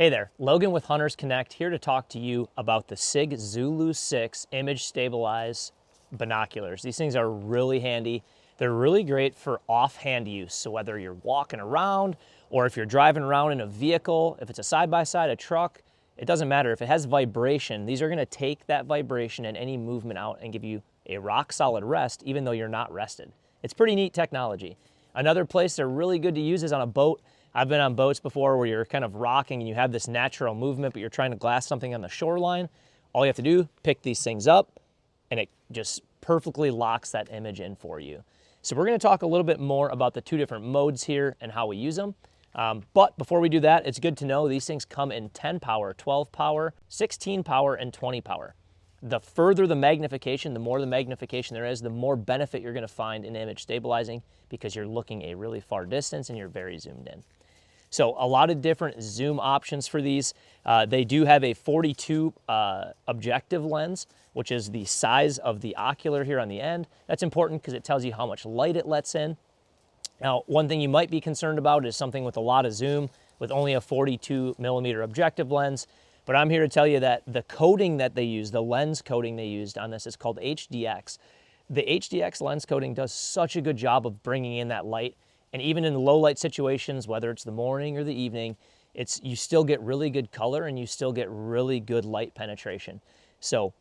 Hey there, Logan with Hunters Connect here to talk to you about the SIG Zulu 6 image stabilized binoculars. These things are really handy. They're really great for offhand use. So whether you're walking around or if you're driving around in a vehicle, if it's a side-by-side, a truck, it doesn't matter. If it has vibration, these are gonna take that vibration and any movement out and give you a rock solid rest even though you're not rested. It's pretty neat technology. Another place they're really good to use is on a boat. I've been on boats before where you're kind of rocking and you have this natural movement, but you're trying to glass something on the shoreline. All you have to do, pick these things up, and it just perfectly locks that image in for you. So we're gonna talk a little bit more about the two different modes here and how we use them. But before we do that, it's good to know these things come in 10 power, 12 power, 16 power, and 20 power. The further the magnification, the more the magnification there is, the more benefit you're gonna find in image stabilizing because you're looking a really far distance and you're very zoomed in. So a lot of different zoom options for these. They do have a 42 objective lens, which is the size of the ocular here on the end. That's important because it tells you how much light it lets in. Now, one thing you might be concerned about is something with a lot of zoom with only a 42 millimeter objective lens. But I'm here to tell you that the coating that they use, the lens coating they used on this is called HDX. The HDX lens coating does such a good job of bringing in that light. And even in low light situations, whether it's the morning or the evening, you still get really good color and you still get really good light penetration. So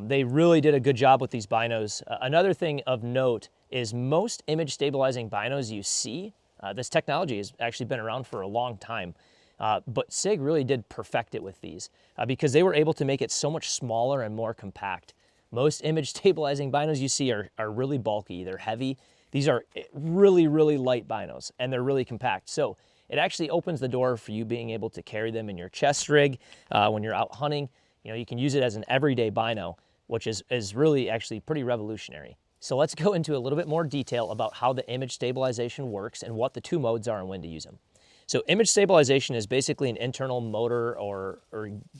they really did a good job with these binos. Another thing of note is most image stabilizing binos you see, this technology has actually been around for a long time. But SIG really did perfect it with these because they were able to make it so much smaller and more compact. Most image stabilizing binos you see are really bulky, they're heavy. These are really, really light binos and they're really compact. So it actually opens the door for you being able to carry them in your chest rig when you're out hunting. You know, you can use it as an everyday bino, which is really actually pretty revolutionary. So let's go into a little bit more detail about how the image stabilization works and what the two modes are and when to use them. So image stabilization is basically an internal motor or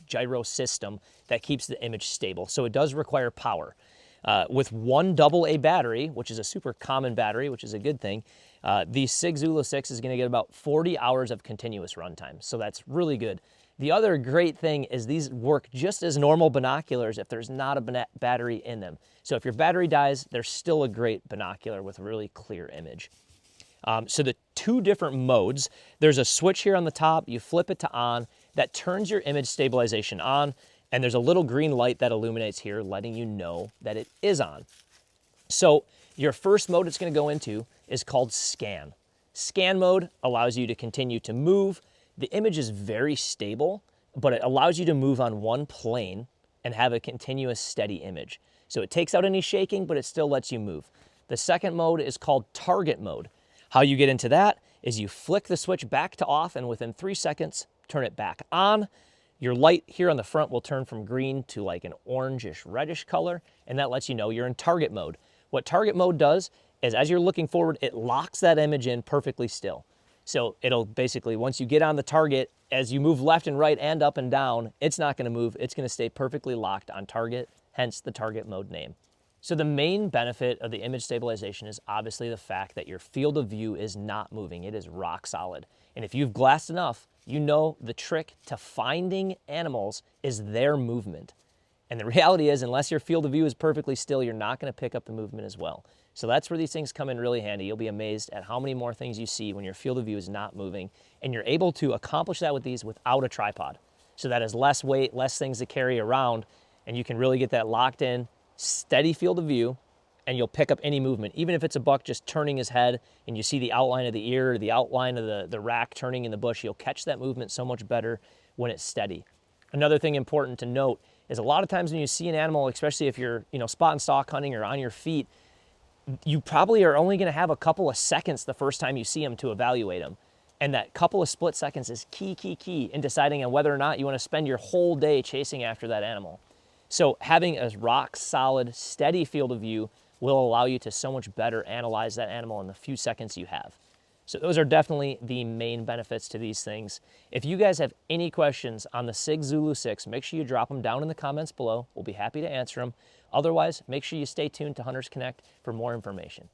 gyro system that keeps the image stable. So it does require power. With one AA battery, which is a super common battery, which is a good thing, the SIG Zulu 6 is gonna get about 40 hours of continuous runtime. So that's really good. The other great thing is these work just as normal binoculars if there's not a battery in them. So if your battery dies, they're still a great binocular with a really clear image. So the two different modes, there's a switch here on the top, you flip it to on, that turns your image stabilization on, and there's a little green light that illuminates here letting you know that it is on. So your first mode it's gonna go into is called scan. Scan mode allows you to continue to move. The image is very stable, but it allows you to move on one plane and have a continuous steady image. So it takes out any shaking, but it still lets you move. The second mode is called target mode. How you get into that is you flick the switch back to off and within 3 seconds, turn it back on. Your light here on the front will turn from green to like an orangish reddish color, and that lets you know you're in target mode. What target mode does is as you're looking forward, it locks that image in perfectly still. So it'll basically, once you get on the target, as you move left and right and up and down, it's not gonna move, it's gonna stay perfectly locked on target, hence the target mode name. So the main benefit of the image stabilization is obviously the fact that your field of view is not moving, it is rock solid. And if you've glassed enough, you know the trick to finding animals is their movement. And the reality is, unless your field of view is perfectly still, you're not gonna pick up the movement as well. So that's where these things come in really handy. You'll be amazed at how many more things you see when your field of view is not moving. And you're able to accomplish that with these without a tripod. So that is less weight, less things to carry around, and you can really get that locked in, steady field of view, and you'll pick up any movement. Even if it's a buck just turning his head and you see the outline of the ear or the outline of the rack turning in the bush, you'll catch that movement so much better when it's steady. Another thing important to note is a lot of times when you see an animal, especially if you're spot and stalk hunting or on your feet, you probably are only gonna have a couple of seconds the first time you see them to evaluate them. And that couple of split seconds is key in deciding on whether or not you wanna spend your whole day chasing after that animal. So having a rock solid, steady field of view will allow you to so much better analyze that animal in the few seconds you have. So those are definitely the main benefits to these things. If you guys have any questions on the SIG Zulu 6, make sure you drop them down in the comments below. We'll be happy to answer them. Otherwise, make sure you stay tuned to Hunters Connect for more information.